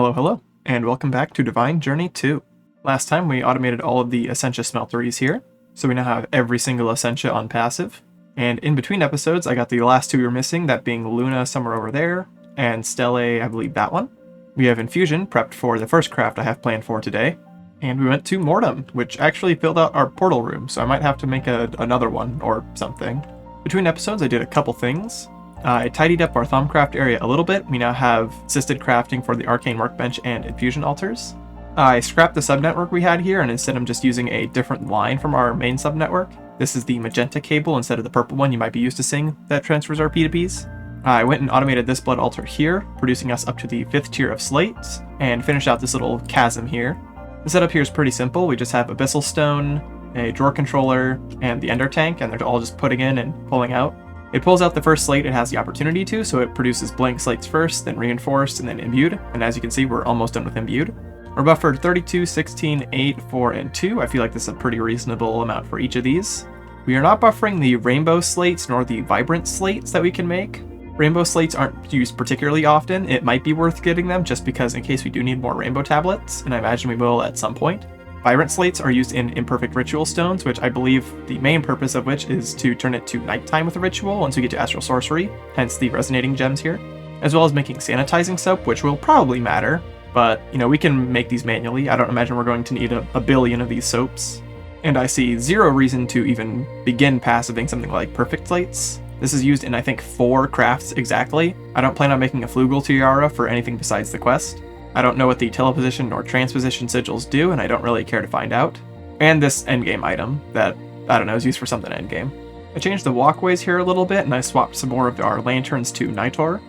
Hello, hello, and welcome back to Divine Journey 2. Last time we automated all of the Essentia smelteries here, so we now have every single Essentia on passive. And in between episodes, I got the last two we were missing, that being Luna somewhere over there, and Stelle, I believe that one. We have Infusion prepped for the first craft I have planned for today. And we went to Mortem, which actually filled out our portal room, so I might have to make another one or something. Between episodes, I did a couple things. I tidied up our Thaumcraft area a little bit. We now have assisted crafting for the Arcane Workbench and Infusion Altars. I scrapped the subnetwork we had here, and instead I'm just using a different line from our main subnetwork. This is the magenta cable instead of the purple one you might be used to seeing that transfers our P2Ps. I went and automated this blood altar here, producing us up to the 5th tier of slates, and finished out this little chasm here. The setup here is pretty simple. We just have Abyssal Stone, a drawer controller, and the Ender Tank, and they're all just putting in and pulling out. It pulls out the first slate it has the opportunity to, so it produces blank slates first, then reinforced, and then imbued. And as you can see, we're almost done with imbued. We're buffered 32, 16, 8, 4, and 2. I feel like this is a pretty reasonable amount for each of these. We are not buffering the rainbow slates nor the vibrant slates that we can make. Rainbow slates aren't used particularly often. It might be worth getting them just because in case we do need more rainbow tablets, and I imagine we will at some point. Vibrant slates are used in imperfect ritual stones, which I believe the main purpose of which is to turn it to nighttime with a ritual once we get to astral sorcery, hence the resonating gems here, as well as making sanitizing soap, which will probably matter, but we can make these manually. I don't imagine we're going to need a billion of these soaps. And I see zero reason to even begin passiving something like perfect slates. This is used in I think 4 crafts exactly. I don't plan on making a Flugel tiara for anything besides the quest. I don't know what the teleposition or transposition sigils do, and I don't really care to find out. And this endgame item that, I don't know, is used for something endgame. I changed the walkways here a little bit, and I swapped some more of our lanterns to Nitor.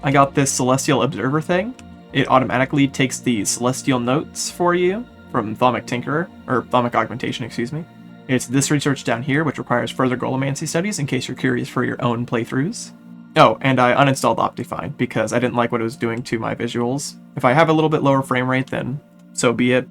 I got this Celestial Observer thing. It automatically takes the Celestial Notes for you from Thaumic Tinkerer, or Thaumic Augmentation, excuse me. It's this research down here, which requires further Golomancy studies in case you're curious for your own playthroughs. Oh, and I uninstalled Optifine because I didn't like what it was doing to my visuals. If I have a little bit lower frame rate, then so be it.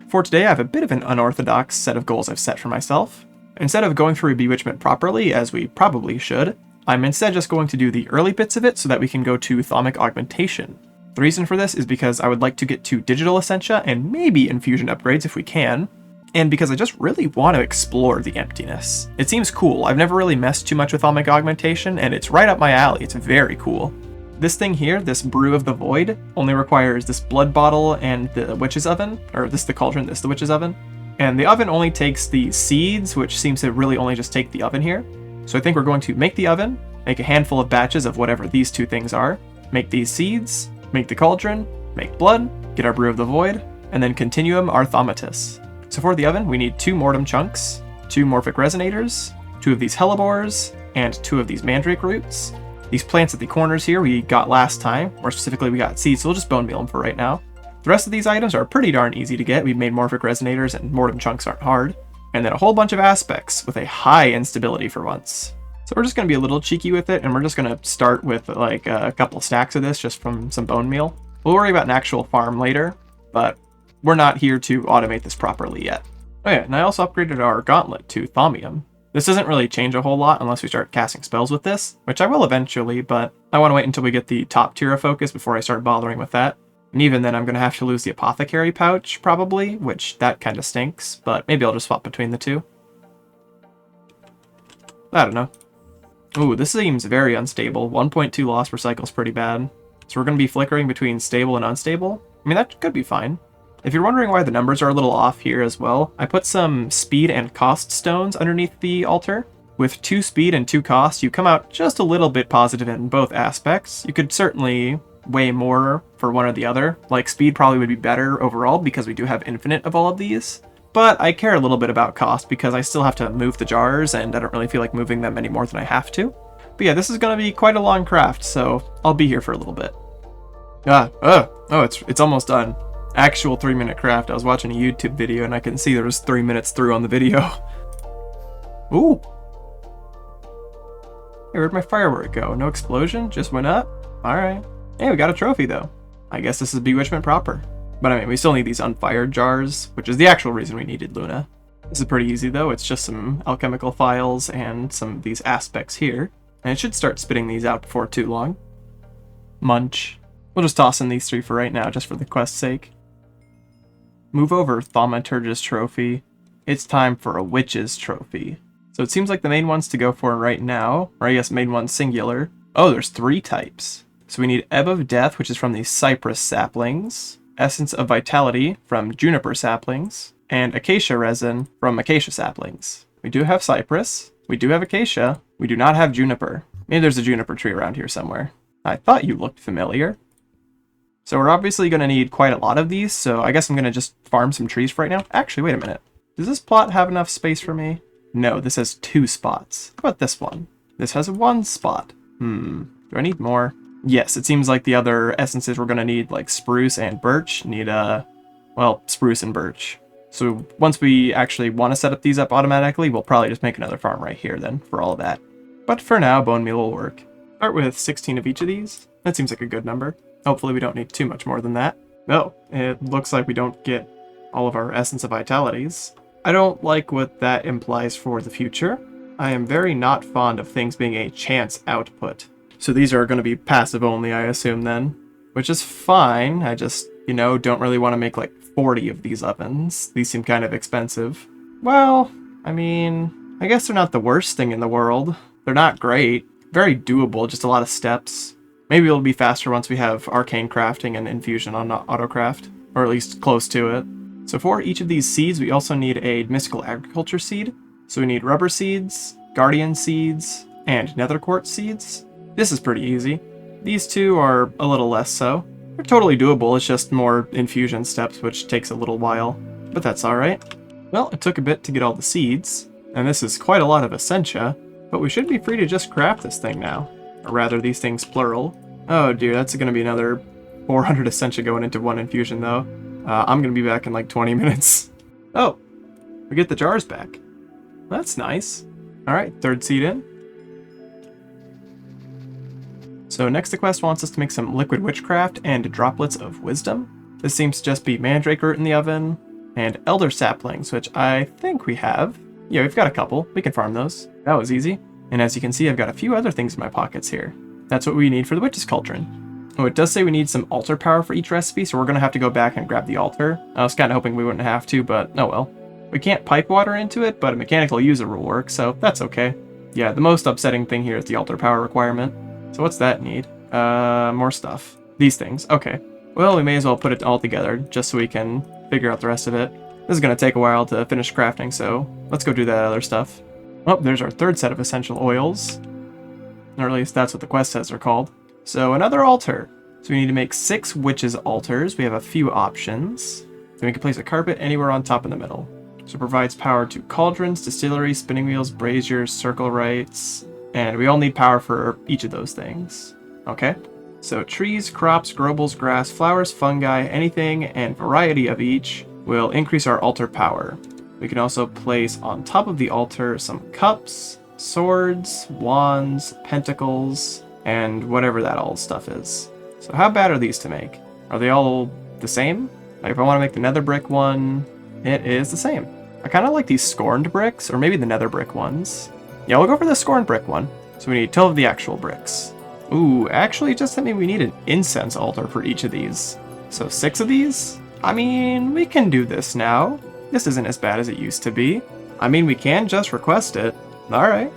For today, I have a bit of an unorthodox set of goals I've set for myself. Instead of going through Bewitchment properly, as we probably should, I'm instead just going to do the early bits of it so that we can go to Thaumic Augmentation. The reason for this is because I would like to get to Digital Essentia and maybe Infusion upgrades if we can, and because I just really want to explore the emptiness. It seems cool. I've never really messed too much with Thaumic Augmentation, and it's right up my alley. It's very cool. This thing here, this Brew of the Void, only requires this blood bottle and the witch's oven, or this is the cauldron, this is the witch's oven. And the oven only takes the seeds, which seems to really only just take the oven here. So I think we're going to make the oven, make a handful of batches of whatever these two things are, make these seeds, make the cauldron, make blood, get our Brew of the Void, and then Continuum our Thaumatus. So for the oven, we need 2 Mortem chunks, 2 Morphic Resonators, 2 of these Hellebores, and 2 of these Mandrake roots. These plants at the corners here we got last time, more specifically we got seeds, so we'll just bone meal them for right now. The rest of these items are pretty darn easy to get. We've made Morphic Resonators and Mortem chunks aren't hard. And then a whole bunch of aspects with a high instability for once. So we're just going to be a little cheeky with it, and we're just going to start with like a couple stacks of this just from some bone meal. We'll worry about an actual farm later, but we're not here to automate this properly yet. Oh yeah, and I also upgraded our gauntlet to Thaumium. This doesn't really change a whole lot unless we start casting spells with this, which I will eventually, but I want to wait until we get the top tier of focus before I start bothering with that. And even then I'm going to have to lose the apothecary pouch, probably, which that kind of stinks, but maybe I'll just swap between the two. I don't know. Ooh, this seems very unstable. 1.2 loss per cycle is pretty bad. So we're going to be flickering between stable and unstable. I mean, that could be fine. If you're wondering why the numbers are a little off here as well, I put some speed and cost stones underneath the altar. With 2 speed and 2 cost, you come out just a little bit positive in both aspects. You could certainly weigh more for one or the other. Like, speed probably would be better overall because we do have infinite of all of these. But I care a little bit about cost because I still have to move the jars, and I don't really feel like moving them any more than I have to. But yeah, this is going to be quite a long craft, so I'll be here for a little bit. It's almost done. Actual 3-minute craft. I was watching a YouTube video and I can see there was 3 minutes through on the video. Ooh. Hey, where'd my firework go? No explosion? Just went up? Alright. Hey, we got a trophy though. I guess this is Bewitchment proper. But I mean, we still need these unfired jars, which is the actual reason we needed Luna. This is pretty easy though. It's just some alchemical files and some of these aspects here. And it should start spitting these out before too long. Munch. We'll just toss in these 3 for right now, just for the quest's sake. Move over, Thaumaturgist Trophy. It's time for a Witch's Trophy. So it seems like the main ones to go for right now, or I guess main one's singular. Oh, there's 3 types. So we need Ebb of Death, which is from the Cypress saplings, Essence of Vitality from Juniper saplings, and Acacia Resin from Acacia saplings. We do have Cypress, we do have Acacia, we do not have Juniper. Maybe there's a Juniper tree around here somewhere. I thought you looked familiar. So we're obviously going to need quite a lot of these, so I guess I'm going to just farm some trees for right now. Actually, wait a minute. Does this plot have enough space for me? No, this has 2 spots. How about this one? This has 1 spot. Do I need more? Yes, it seems like the other essences we're going to need, like spruce and birch, need, well, spruce and birch. So once we actually want to set up these up automatically, we'll probably just make another farm right here then for all of that. But for now, bone meal will work. Start with 16 of each of these. That seems like a good number. Hopefully we don't need too much more than that. Oh, it looks like we don't get all of our Essence of Vitalities. I don't like what that implies for the future. I am very not fond of things being a chance output. So these are going to be passive only, I assume then. Which is fine, I just, don't really want to make like 40 of these ovens. These seem kind of expensive. Well, I mean, I guess they're not the worst thing in the world. They're not great. Very doable, just a lot of steps. Maybe it'll be faster once we have arcane crafting and infusion on autocraft, or at least close to it. So for each of these seeds, we also need a mystical agriculture seed. So we need rubber seeds, guardian seeds, and nether quartz seeds. This is pretty easy. These 2 are a little less so. They're totally doable, it's just more infusion steps, which takes a little while. But that's alright. Well, it took a bit to get all the seeds, and this is quite a lot of Essentia, but we should be free to just craft this thing now. Or rather, these things plural. Oh dear, that's going to be another 400 Essentia going into 1 infusion though. I'm going to be back in like 20 minutes. Oh, we get the jars back. That's nice. Alright, 3rd seed in. So next the quest wants us to make some liquid witchcraft and droplets of wisdom. This seems to just be mandrake root in the oven, and elder saplings, which I think we have. Yeah, we've got a couple. We can farm those. That was easy. And as you can see, I've got a few other things in my pockets here. That's what we need for the witch's cauldron. Oh, it does say we need some altar power for each recipe, so we're going to have to go back and grab the altar. I was kind of hoping we wouldn't have to, but oh well. We can't pipe water into it, but a mechanical user will work, so that's okay. Yeah, the most upsetting thing here is the altar power requirement. So what's that need? More stuff. These things. Okay. Well, we may as well put it all together, just so we can figure out the rest of it. This is going to take a while to finish crafting, so let's go do that other stuff. Oh, there's our 3rd set of essential oils. Or at least that's what the quest says they're called. So another altar. So we need to make 6 witches' altars. We have a few options. Then we can place a carpet anywhere on top in the middle. So it provides power to cauldrons, distilleries, spinning wheels, braziers, circle rites, and we all need power for each of those things. Okay. So trees, crops, grobles, grass, flowers, fungi, anything, and variety of each will increase our altar power. We can also place on top of the altar some cups, swords, wands, pentacles, and whatever that all stuff is. So how bad are these to make? Are they all the same? Like if I want to make the nether brick one, it is the same. I kind of like these scorned bricks, or maybe the nether brick ones. Yeah, we'll go for the scorned brick one. So we need 12 of the actual bricks. Ooh, actually it just said me we need an incense altar for each of these. So 6 of these? I mean, we can do this now. This isn't as bad as it used to be. I mean, we can just request it. Alright.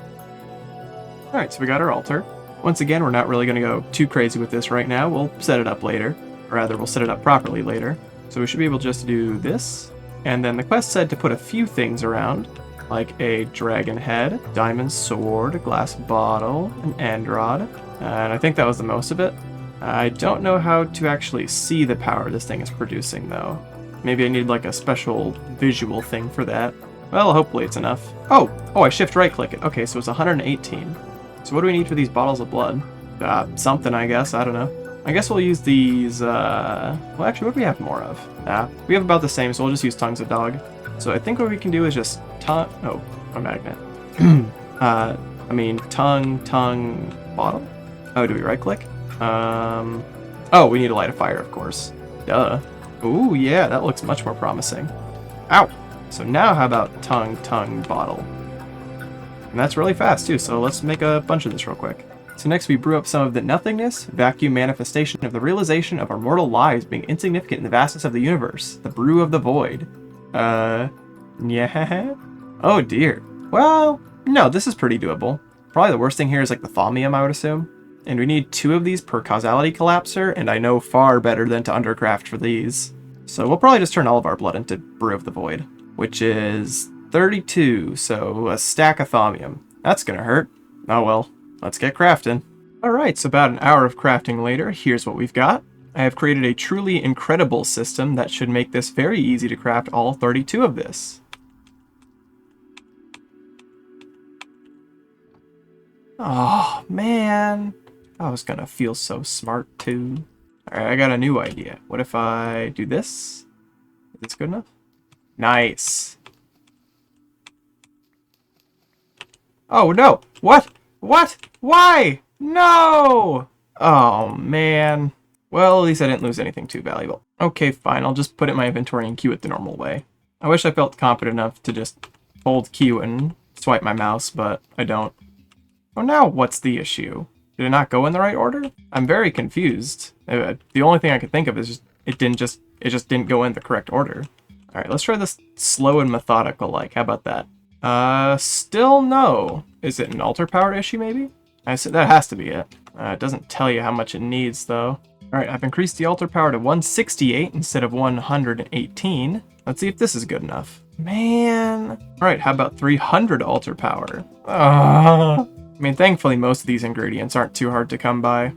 Alright, so we got our altar. Once again, we're not really going to go too crazy with this right now. We'll set it up later. Or rather, we'll set it up properly later. So we should be able just to do this. And then the quest said to put a few things around. Like a dragon head, diamond sword, a glass bottle, an end rod. And I think that was the most of it. I don't know how to actually see the power this thing is producing, though. Maybe I need like a special visual thing for that. Well, hopefully it's enough. Oh, I shift right click it. Okay, so it's 118. So what do we need for these bottles of blood? Something, I guess. I don't know. I guess we'll use these, well, actually, what do we have more of? We have about the same, so we'll just use tongues of dog. So I think what we can do is just oh, a magnet. tongue, bottle? Oh, do we right click? Oh, we need to light a fire, of course. Duh. Ooh, yeah, that looks much more promising. Ow! So now how about tongue, bottle? And that's really fast, too, so let's make a bunch of this real quick. So next we brew up some of the nothingness, vacuum manifestation of the realization of our mortal lives being insignificant in the vastness of the universe. The brew of the void. Yeah. Oh dear. Well, no, this is pretty doable. Probably the worst thing here is like the thaumium, I would assume. And we need 2 of these per causality collapser, and I know far better than to undercraft for these. So we'll probably just turn all of our blood into Brew of the Void, which is 32, so a stack of thaumium. That's gonna hurt. Oh well, let's get crafting. Alright, so about an hour of crafting later, here's what we've got. I have created a truly incredible system that should make this very easy to craft all 32 of this. Oh, man. I was gonna feel so smart, too. Alright, I got a new idea. What if I do this? Is this good enough? Nice. Oh, no! What? What? Why? No! Oh, man. Well, at least I didn't lose anything too valuable. Okay, fine. I'll just put it in my inventory and queue it the normal way. I wish I felt confident enough to just hold Q and swipe my mouse, but I don't. Oh, now what's the issue? Did it not go in the right order? I'm very confused. The only thing I could think of is just it just didn't go in the correct order. All right, let's try this slow and methodical. Like, how about that? Still no. Is it an altar power issue? Maybe. I said that has to be it. It doesn't tell you how much it needs though. All right, I've increased the altar power to 168 instead of 118. Let's see if this is good enough. Man. All right, how about 300 altar power? I mean, thankfully, most of these ingredients aren't too hard to come by.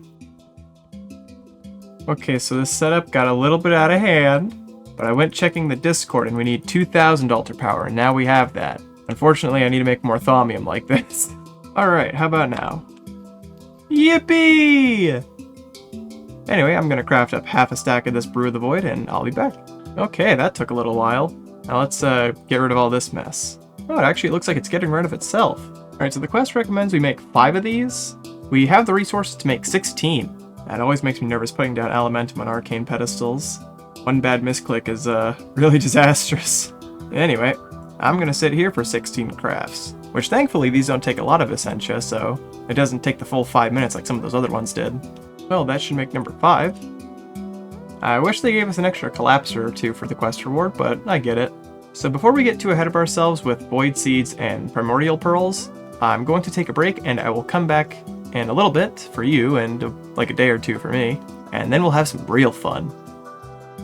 Okay, so this setup got a little bit out of hand, but I went checking the Discord and we need 2,000 altar power, and now we have that. Unfortunately, I need to make more thaumium like this. Alright, how about now? Yippee! Anyway, I'm gonna craft up half a stack of this Brew of the Void, and I'll be back. Okay, that took a little while. Now let's get rid of all this mess. Oh, it actually looks like it's getting rid of itself. Alright, so the quest recommends we make 5 of these. We have the resources to make 16. That always makes me nervous putting down Elementum on arcane pedestals. One bad misclick is really disastrous. Anyway, I'm gonna sit here for 16 crafts, which thankfully these don't take a lot of Essentia, so it doesn't take the full 5 minutes like some of those other ones did. Well, that should make number 5. I wish they gave us an extra collapser or 2 for the quest reward, but I get it. So before we get too ahead of ourselves with Void Seeds and Primordial Pearls, I'm going to take a break and I will come back in a little bit for you and like a day or 2 for me, and then we'll have some real fun.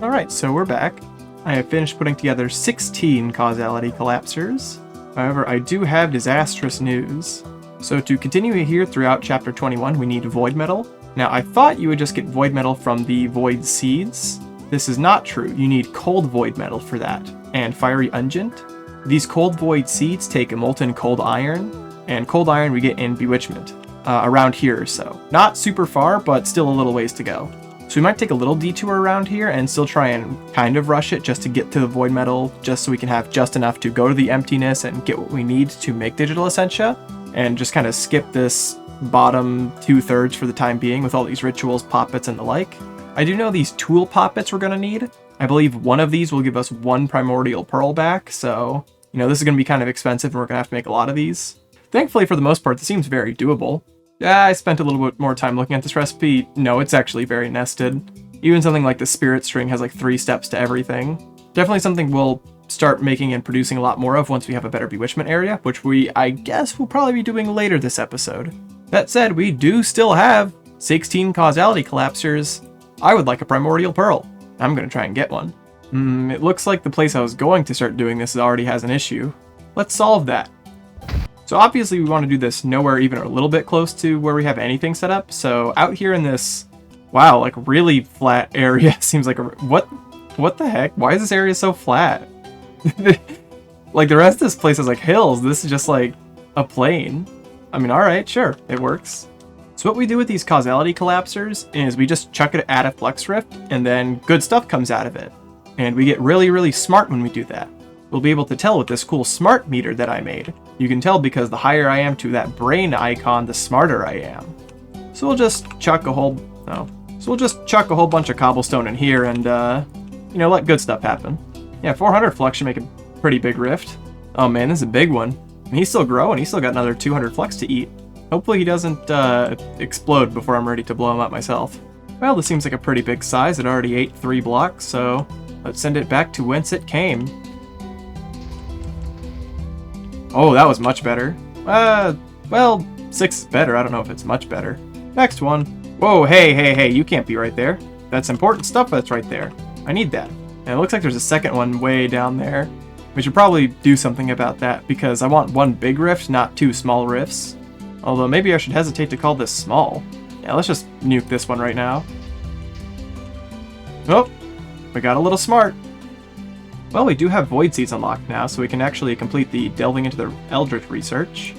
Alright, so we're back. I have finished putting together 16 causality collapsers. However, I do have disastrous news. So to continue here throughout chapter 21, we need Void Metal. Now, I thought you would just get Void Metal from the Void Seeds. This is not true. You need Cold Void Metal for that, and Fiery Ungent. These Cold Void Seeds take a Molten Cold Iron, and Cold Iron we get in Bewitchment, around here or so. Not super far, but still a little ways to go. So we might take a little detour around here and still try and kind of rush it just to get to the Void Metal, just so we can have just enough to go to the emptiness and get what we need to make Digital Essentia, and just kind of skip this bottom 2/3 for the time being with all these rituals, poppets, and the like. I do know these tool poppets we're going to need. I believe one of these will give us 1 Primordial Pearl back, so, you know, this is going to be kind of expensive and we're going to have to make a lot of these. Thankfully, for the most part, this seems very doable. Yeah, I spent a little bit more time looking at this recipe. No, it's actually very nested. Even something like the Spirit String has like 3 steps to everything. Definitely something we'll start making and producing a lot more of once we have a better Bewitchment area, which I guess, will probably be doing later this episode. That said, we do still have 16 causality collapsers. I would like a Primordial Pearl. I'm going to try and get one. It looks like the place I was going to start doing this already has an issue. Let's solve that. So obviously we want to do this nowhere even a little bit close to where we have anything set up. So out here in this, wow, like really flat area seems like what the heck? Why is this area so flat? Like the rest of this place is like hills. This is just like a plain. I mean, all right, sure, it works. So what we do with these causality collapsers is we just chuck it at a Flux Rift and then good stuff comes out of it. And we get really, really smart when we do that. We'll be able to tell with this cool smart meter that I made. You can tell because the higher I am to that brain icon, the smarter I am. So we'll just chuck a whole bunch of cobblestone in here and, you know, let good stuff happen. Yeah, 400 flux should make a pretty big rift. Oh man, this is a big one. And he's still growing, he's still got another 200 flux to eat. Hopefully he doesn't explode before I'm ready to blow him up myself. Well, this seems like a pretty big size. It already ate 3 blocks, so let's send it back to whence it came. Oh, that was much better. Well, 6 is better. I don't know if it's much better. Next one. Whoa, hey, you can't be right there. That's important stuff that's right there. I need that. And it looks like there's a second one way down there. We should probably do something about that because I want 1 big rift, not 2 small rifts. Although maybe I should hesitate to call this small. Yeah, let's just nuke this one right now. Oh, we got a little smart. Well, we do have Void Seeds unlocked now, so we can actually complete the delving into the Eldritch research.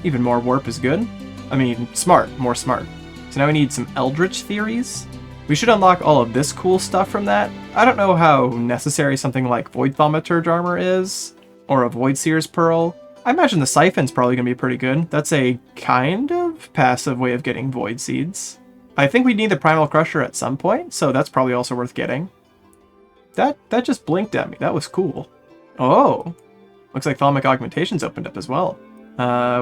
Even more warp is good. I mean, smart, more smart. So now we need some Eldritch theories. We should unlock all of this cool stuff from that. I don't know how necessary something like Void Thaumaturge armor is, or a Void Seer's Pearl. I imagine the Siphon's probably going to be pretty good. That's a kind of passive way of getting Void Seeds. I think we need the Primal Crusher at some point, so that's probably also worth getting. That just blinked at me. That was cool. Oh, looks like Thaumic Augmentation's opened up as well.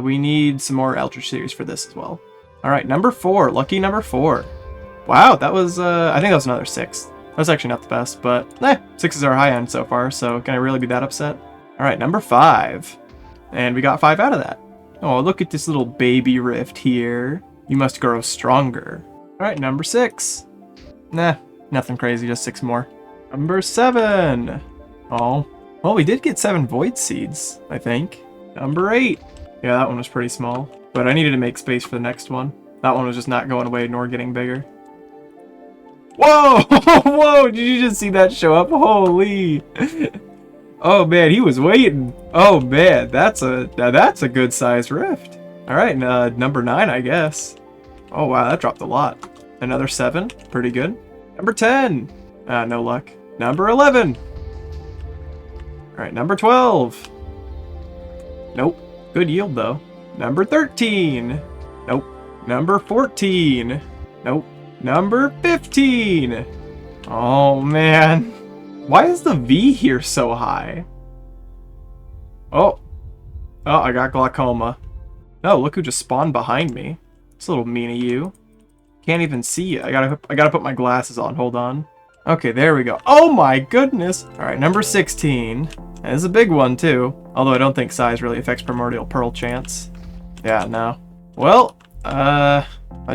We need some more Eldritch Series for this as well. Alright, number 4. Lucky number 4. Wow, that was, I think that was another 6. That's actually not the best, but 6 is our high end so far, so can I really be that upset? Alright, number 5. And we got 5 out of that. Oh, look at this little baby rift here. You must grow stronger. Alright, number 6. Nah, nothing crazy, just 6 more. Number 7. Oh, well, we did get 7 Void Seeds, I think. Number 8. Yeah, that one was pretty small, but I needed to make space for the next one. That one was just not going away nor getting bigger. Whoa! Whoa! Did you just see that show up? Holy! Oh man, he was waiting. Oh man, that's a good sized rift. All right, number 9, I guess. Oh wow, that dropped a lot. Another 7, pretty good. Number 10. No luck. Number 11. All right, number 12. Nope. Good yield though. Number 13. Nope. Number 14. Nope. Number 15. Oh man. Why is the V here so high? Oh. Oh, I got glaucoma. No, look who just spawned behind me. It's a little mean of you. Can't even see you. I gotta put my glasses on. Hold on. Okay, there we go. Oh my goodness. All right, number 16. And this is a big one too. Although I don't think size really affects Primordial Pearl chance. Yeah, no. Well, I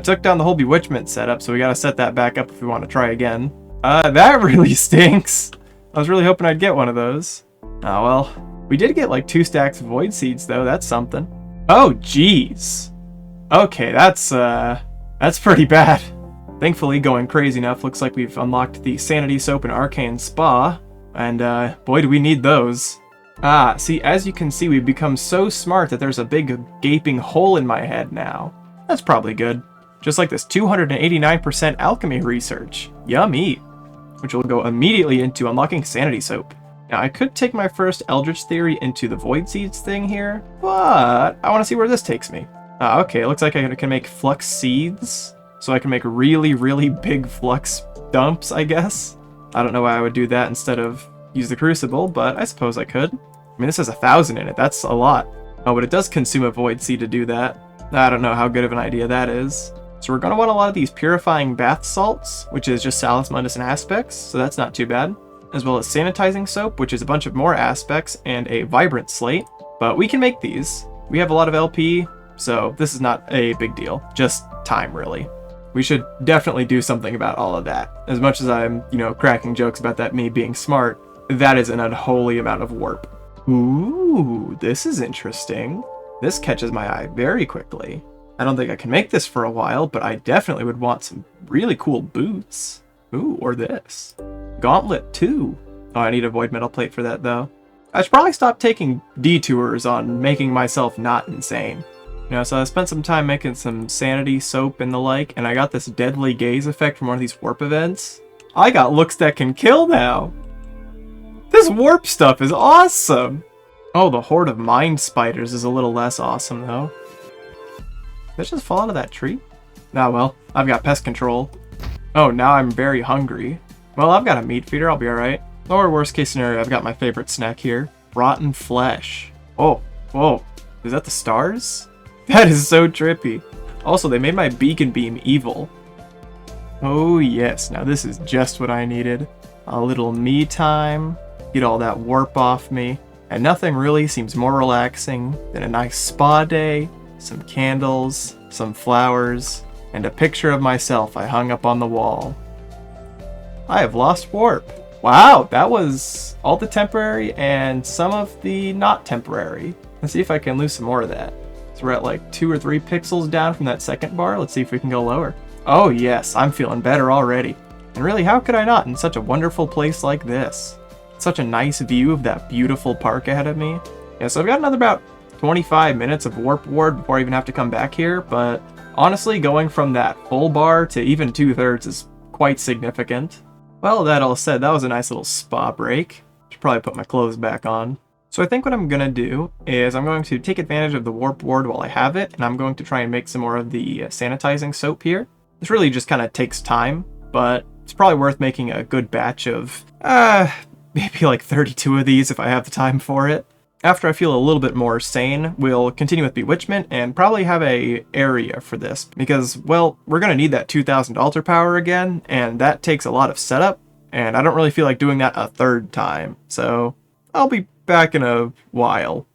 took down the whole Bewitchment setup, so we gotta set that back up if we want to try again. That really stinks. I was really hoping I'd get one of those. Oh well. We did get like 2 stacks of Void Seeds though, that's something. Oh jeez. Okay, that's pretty bad. Thankfully, going crazy enough, looks like we've unlocked the Sanity Soap and Arcane Spa. And boy do we need those. Ah, see, as you can see, we've become so smart that there's a big gaping hole in my head now. That's probably good. Just like this 289% alchemy research. Yummy. Which will go immediately into unlocking Sanity Soap. Now, I could take my first Eldritch Theory into the Void Seeds thing here, but I want to see where this takes me. Okay, it looks like I can make Flux Seeds, so I can make really, really big Flux dumps, I guess. I don't know why I would do that instead of use the Crucible, but I suppose I could. I mean, this has 1,000 in it, that's a lot. Oh, but it does consume a Void Seed to do that. I don't know how good of an idea that is. So we're going to want a lot of these Purifying Bath Salts, which is just Salus Mundus and Aspects, so that's not too bad. As well as Sanitizing Soap, which is a bunch of more Aspects, and a Vibrant Slate. But we can make these. We have a lot of LP, so this is not a big deal. Just time, really. We should definitely do something about all of that. As much as I'm, cracking jokes about that me being smart, that is an unholy amount of warp. Ooh, this is interesting. This catches my eye very quickly. I don't think I can make this for a while, but I definitely would want some really cool boots. Ooh, or this. Gauntlet 2. Oh, I need a Void Metal Plate for that, though. I should probably stop taking detours on making myself not insane. So I spent some time making some Sanity Soap and the like, and I got this Deadly Gaze effect from one of these warp events. I got looks that can kill now! This warp stuff is awesome! Oh, the Horde of Mind Spiders is a little less awesome, though. Did I just fall out of that tree? Ah, well, I've got pest control. Oh, now I'm very hungry. Well, I've got a meat feeder, I'll be alright. Or worst case scenario, I've got my favorite snack here. Rotten flesh. Oh, whoa. Is that the stars? That is so trippy. Also, they made my beacon beam evil. Oh yes, now this is just what I needed. A little me time, get all that warp off me, and nothing really seems more relaxing than a nice spa day, some candles, some flowers, and a picture of myself I hung up on the wall. I have lost warp. Wow, that was all the temporary and some of the not temporary. Let's see if I can lose some more of that. So we're at like 2 or 3 pixels down from that second bar. Let's see if we can go lower. Oh yes, I'm feeling better already. And really, how could I not in such a wonderful place like this? Such a nice view of that beautiful park ahead of me. Yeah, so I've got another about 25 minutes of warp ward before I even have to come back here, but honestly, going from that full bar to even 2/3 is quite significant. Well, that all said, that was a nice little spa break. Should probably put my clothes back on. So I think what I'm going to do is I'm going to take advantage of the warp ward while I have it, and I'm going to try and make some more of the sanitizing soap here. This really just kind of takes time, but it's probably worth making a good batch of, maybe like 32 of these if I have the time for it. After I feel a little bit more sane, we'll continue with Bewitchment and probably have a area for this, because, well, we're going to need that 2000 altar power again, and that takes a lot of setup, and I don't really feel like doing that a third time, so I'll be back in a while.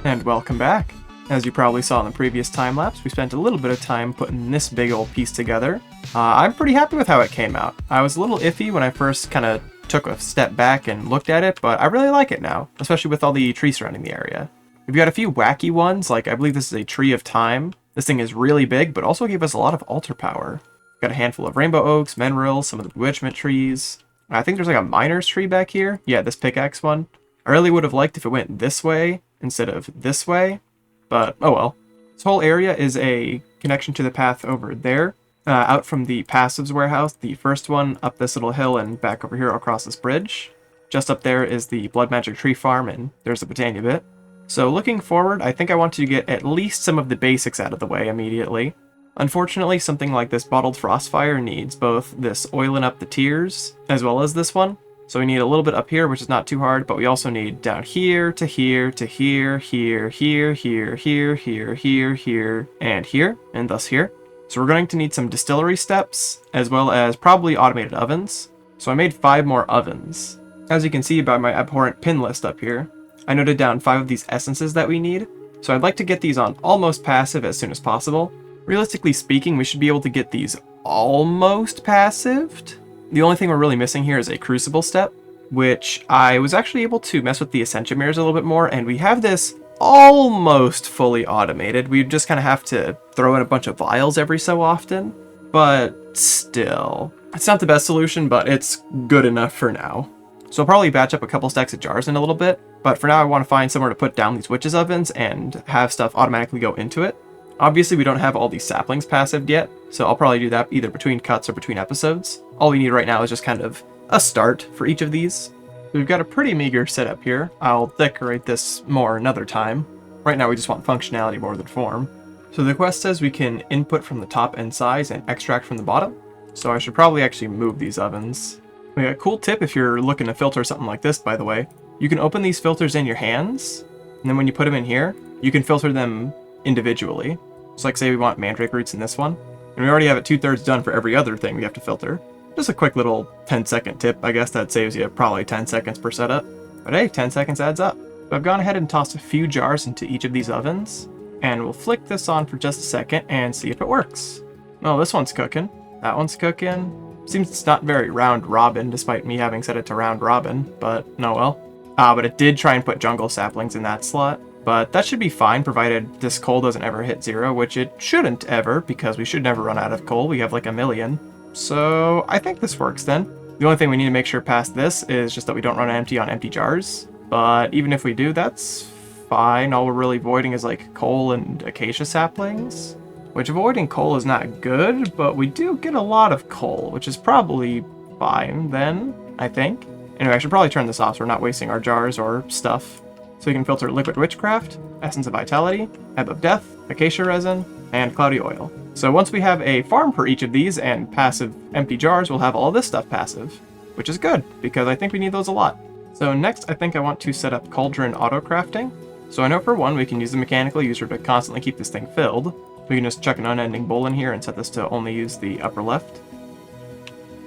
And welcome back. As you probably saw in the previous time-lapse, we spent a little bit of time putting this big old piece together. I'm pretty happy with how it came out. I was a little iffy when I first kind of took a step back and looked at it, but I really like it now, especially with all the trees surrounding the area. We've got a few wacky ones, like I believe this is a Tree of Time. This thing is really big, but also gave us a lot of altar power. We've got a handful of rainbow oaks, minerals, some of the bewitchment trees. I think there's like a miner's tree back here. Yeah, this pickaxe one. I really would have liked if it went this way instead of this way, but oh well. This whole area is a connection to the path over there, out from the passives warehouse, the first one, up this little hill and back over here across this bridge. Just up there is the blood magic tree farm, and there's the Botania bit. So looking forward, I think I want to get at least some of the basics out of the way immediately. Unfortunately, something like this bottled frostfire needs both this oiling up the tiers, as well as this one. So we need a little bit up here, which is not too hard, but we also need down here to here to here, here, here, here, here, here, here, here, and here, and thus here. So we're going to need some distillery steps, as well as probably automated ovens. So I made 5 more ovens. As you can see by my abhorrent pin list up here, I noted down 5 of these essences that we need. So I'd like to get these on almost passive as soon as possible. Realistically speaking, we should be able to get these almost passived. The only thing we're really missing here is a crucible step, which I was actually able to mess with the Ascension mirrors a little bit more, and we have this almost fully automated. We just kind of have to throw in a bunch of vials every so often, but still. It's not the best solution, but it's good enough for now. So I'll probably batch up a couple stacks of jars in a little bit, but for now I want to find somewhere to put down these witches' ovens and have stuff automatically go into it. Obviously we don't have all these saplings passive yet, so I'll probably do that either between cuts or between episodes. All we need right now is just kind of a start for each of these. We've got a pretty meager setup here. I'll decorate this more another time. Right now we just want functionality more than form. So the quest says we can input from the top and sides and extract from the bottom. So I should probably actually move these ovens. We got a cool tip if you're looking to filter something like this, by the way. You can open these filters in your hands, and then when you put them in here, you can filter them individually. So like say we want mandrake roots in this one, and we already have it 2/3 done for every other thing we have to filter. Just a quick little 10-second tip. I guess that saves you probably 10 seconds per setup. But hey, 10 seconds adds up. So I've gone ahead and tossed a few jars into each of these ovens, and we'll flick this on for just a second and see if it works. Oh, this one's cooking. That one's cooking. Seems it's not very round robin, despite me having set it to round robin, but no well. But it did try and put jungle saplings in that slot. But that should be fine, provided this coal doesn't ever hit 0, which it shouldn't ever, because we should never run out of coal. We have like 1,000,000. So I think this works then. The only thing we need to make sure past this is just that we don't run empty on empty jars. But even if we do, that's fine. All we're really voiding is like coal and acacia saplings. Which avoiding coal is not good, but we do get a lot of coal, which is probably fine then, I think. Anyway, I should probably turn this off so we're not wasting our jars or stuff. So we can filter Liquid Witchcraft, Essence of Vitality, Ebb of Death, Acacia Resin, and Cloudy Oil. So once we have a farm for each of these and passive empty jars, we'll have all this stuff passive, which is good, because I think we need those a lot. So next, I think I want to set up Cauldron Auto-Crafting. So I know for one, we can use the Mechanical User to constantly keep this thing filled. We can just chuck an unending bowl in here and set this to only use the upper left.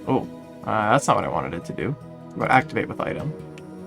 Oh, that's not what I wanted it to do. But activate with item.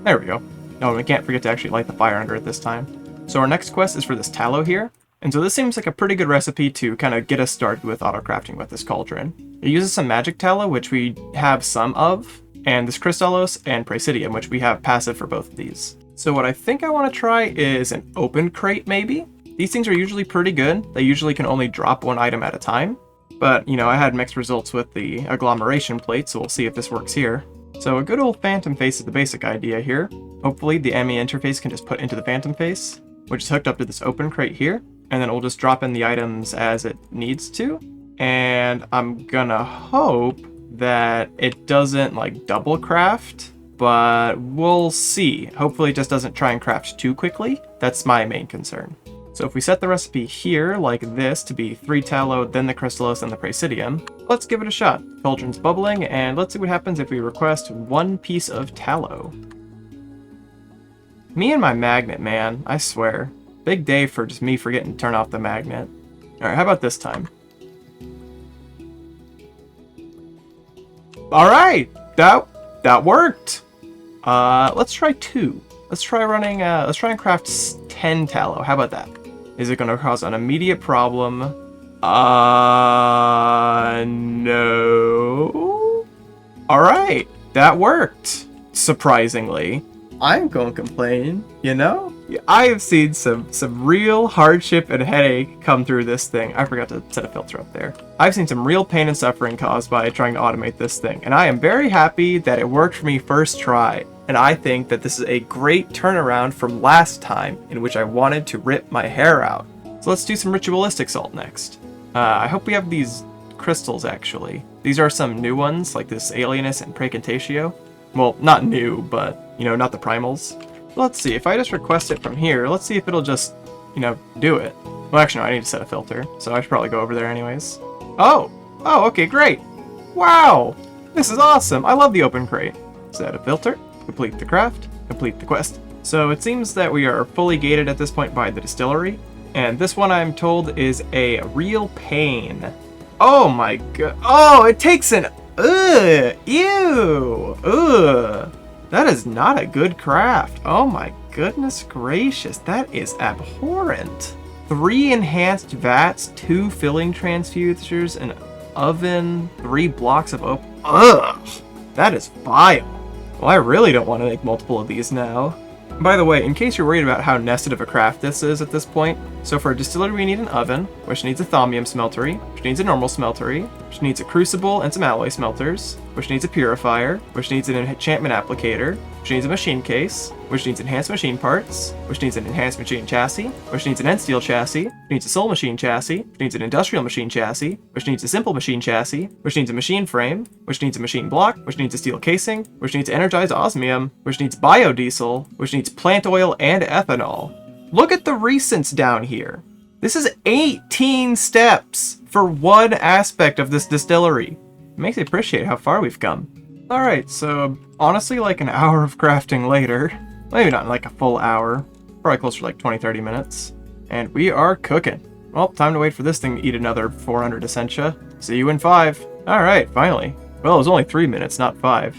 There we go. No, we can't forget to actually light the fire under it this time. So our next quest is for this tallow here. And so this seems like a pretty good recipe to kind of get us started with auto-crafting with this cauldron. It uses some magic tallow, which we have some of, and this crystallos and praesidium, which we have passive for both of these. So what I think I want to try is an open crate maybe. These things are usually pretty good. They usually can only drop one item at a time. But, you know, I had mixed results with the agglomeration plate, so we'll see if this works here. So a good old phantom face is the basic idea here. Hopefully the ME interface can just put into the phantom face, which is hooked up to this open crate here, and then we'll just drop in the items as it needs to. And I'm gonna hope that it doesn't like double craft, but we'll see. Hopefully it just doesn't try and craft too quickly. That's my main concern. So if we set the recipe here, like this, to be 3 tallow, then the crystallos, and the praesidium, let's give it a shot. Cauldron's bubbling, and let's see what happens if we request 1 piece of tallow. Me and my magnet, man, I swear. Big day for just me forgetting to turn off the magnet. Alright, how about this time? Alright! That worked! Let's try 2. Let's try and craft 10 tallow. How about that? Is it going to cause an immediate problem? No. Alright, that worked. Surprisingly. I'm going to complain, you know? I have seen some real hardship and headache come through this thing. I forgot to set a filter up there. I've seen some real pain and suffering caused by trying to automate this thing, and I am very happy that it worked for me first try. And I think that this is a great turnaround from last time, in which I wanted to rip my hair out. So let's do some ritualistic salt next. I hope we have these crystals, actually. These are some new ones, like this Alienus and Praecantatio. Well, not new, but, you know, not the primals. Let's see, if I just request it from here, let's see if it'll just, you know, do it. Well, actually, no, I need to set a filter, so I should probably go over there anyways. Oh, okay, great. Wow, this is awesome. I love the open crate. Set a filter, complete the craft, complete the quest. So it seems that we are fully gated at this point by the distillery, and this one I'm told is a real pain. Oh my god. Oh, it takes an ew, that is not a good craft. Oh my goodness gracious, that is abhorrent. 3 enhanced vats, 2 filling transfusers, an oven, 3 blocks of oak. Ugh, that is vile. Well, I really don't want to make multiple of these now. By the way, in case you're worried about how nested of a craft this is at this point, So for a distillery, we need an oven, which needs a thaumium smeltery, which needs a normal smeltery, which needs a crucible and some alloy smelters, which needs a purifier, which needs an enchantment applicator, which needs a machine case, which needs enhanced machine parts, which needs an enhanced machine chassis, which needs an end steel chassis, which needs a soul machine chassis, which needs an industrial machine chassis, which needs a simple machine chassis, which needs a machine frame, which needs a machine block, which needs a steel casing, which needs energized osmium, which needs biodiesel, which needs plant oil and ethanol. Look at the recents down here. This is 18 steps for one aspect of this distillery. It makes me appreciate how far we've come. Alright, so honestly like an hour of crafting later, maybe not like a full hour, probably closer to like 20-30 minutes, and we are cooking. Well, time to wait for this thing to eat another 400 essentia. See you in 5. Alright, finally. Well, it was only 3 minutes, not 5.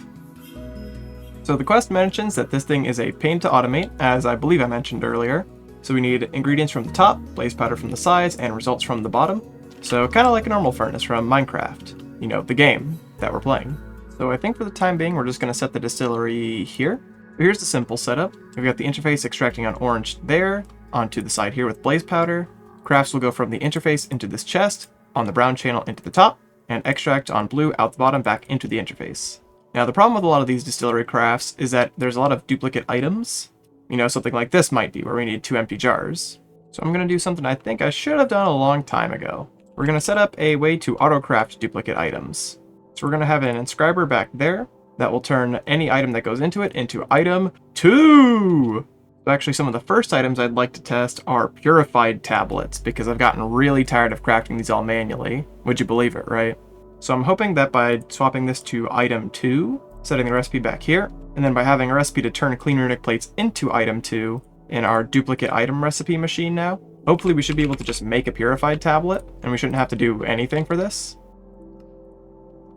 So the quest mentions that this thing is a pain to automate, as I believe I mentioned earlier. So we need ingredients from the top, blaze powder from the sides, and results from the bottom. So kind of like a normal furnace from Minecraft. You know, the game that we're playing. So I think for the time being, we're just going to set the distillery here. Here's the simple setup. We've got the interface extracting on orange there, onto the side here with blaze powder. Crafts will go from the interface into this chest, on the brown channel into the top, and extract on blue out the bottom back into the interface. Now the problem with a lot of these distillery crafts is that there's a lot of duplicate items. You know, something like this might be, where we need 2 empty jars. So I'm going to do something I think I should have done a long time ago. We're going to set up a way to auto-craft duplicate items. So we're going to have an inscriber back there that will turn any item that goes into it into item 2! So actually some of the first items I'd like to test are purified tablets, because I've gotten really tired of crafting these all manually. Would you believe it, right? So I'm hoping that by swapping this to item 2, setting the recipe back here, and then by having a recipe to turn clean runic plates into item 2 in our duplicate item recipe machine now, hopefully we should be able to just make a purified tablet, and we shouldn't have to do anything for this.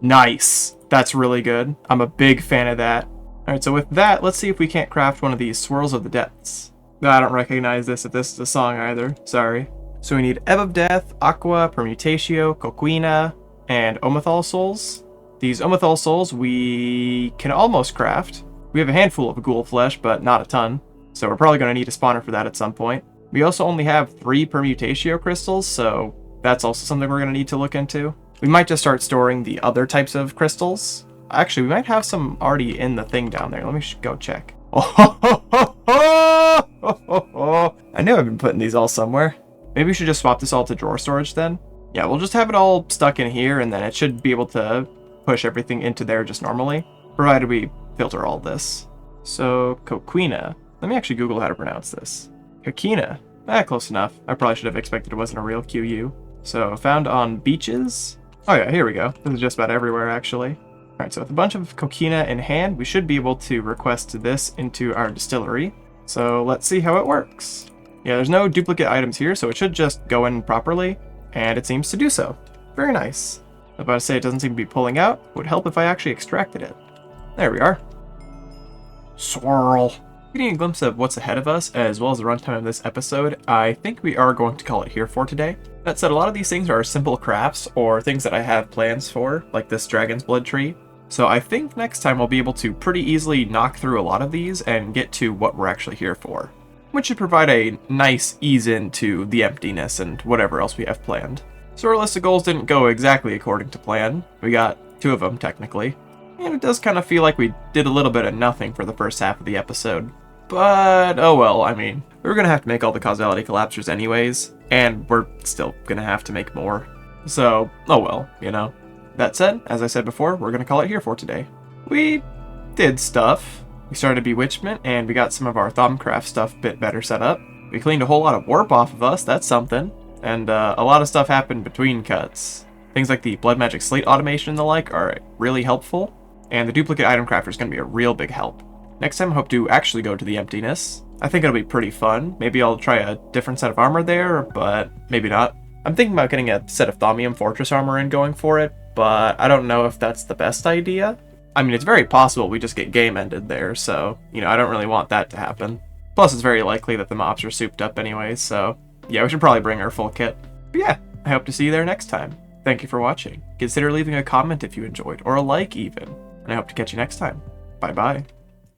Nice! That's really good. I'm a big fan of that. Alright, so with that, let's see if we can't craft one of these Swirls of the Depths. No, I don't recognize this if this is a song either. Sorry. So we need Ebb of Death, Aqua, Permutatio, Coquina, and Omethal Souls. These Omethal Souls we can almost craft. We have a handful of ghoul flesh, but not a ton. So we're probably going to need a spawner for that at some point. We also only have 3 Permutatio crystals, so that's also something we're going to need to look into. We might just start storing the other types of crystals. Actually, we might have some already in the thing down there. Let me go check. I knew I've been putting these all somewhere. Maybe we should just swap this all to drawer storage then. Yeah, we'll just have it all stuck in here, and then it should be able to push everything into there just normally, provided we filter all this. So, Coquina. Let me actually Google how to pronounce this. Coquina. Close enough. I probably should have expected it wasn't a real QU. So, found on beaches. Oh yeah, here we go. This is just about everywhere, actually. Alright, so with a bunch of Coquina in hand, we should be able to request this into our distillery. So, let's see how it works. Yeah, there's no duplicate items here, so it should just go in properly, and it seems to do so. Very nice. I was about to say it doesn't seem to be pulling out. It would help if I actually extracted it. There we are. Swirl. Getting a glimpse of what's ahead of us, as well as the runtime of this episode, I think we are going to call it here for today. That said, a lot of these things are simple crafts, or things that I have plans for, like this Dragon's Blood tree. So I think next time we'll be able to pretty easily knock through a lot of these and get to what we're actually here for, which should provide a nice ease into the emptiness and whatever else we have planned. So our list of goals didn't go exactly according to plan. We got 2 of them, technically. And it does kind of feel like we did a little bit of nothing for the first half of the episode. But, oh well, I mean, we're going to have to make all the causality collapsers anyways, and we're still going to have to make more. So, oh well, you know. That said, as I said before, we're going to call it here for today. We did stuff. We started Bewitchment, and we got some of our Thaumcraft stuff a bit better set up. We cleaned a whole lot of warp off of us, that's something. And a lot of stuff happened between cuts. Things like the Blood Magic Slate automation and the like are really helpful, and the duplicate item crafter is going to be a real big help. Next time I hope to actually go to the emptiness. I think it'll be pretty fun. Maybe I'll try a different set of armor there, but maybe not. I'm thinking about getting a set of Thaumium Fortress armor and going for it, but I don't know if that's the best idea. I mean, it's very possible we just get game ended there, so, you know, I don't really want that to happen. Plus, it's very likely that the mobs are souped up anyways, so yeah, we should probably bring our full kit. But yeah, I hope to see you there next time. Thank you for watching. Consider leaving a comment if you enjoyed, or a like even. And I hope to catch you next time. Bye bye.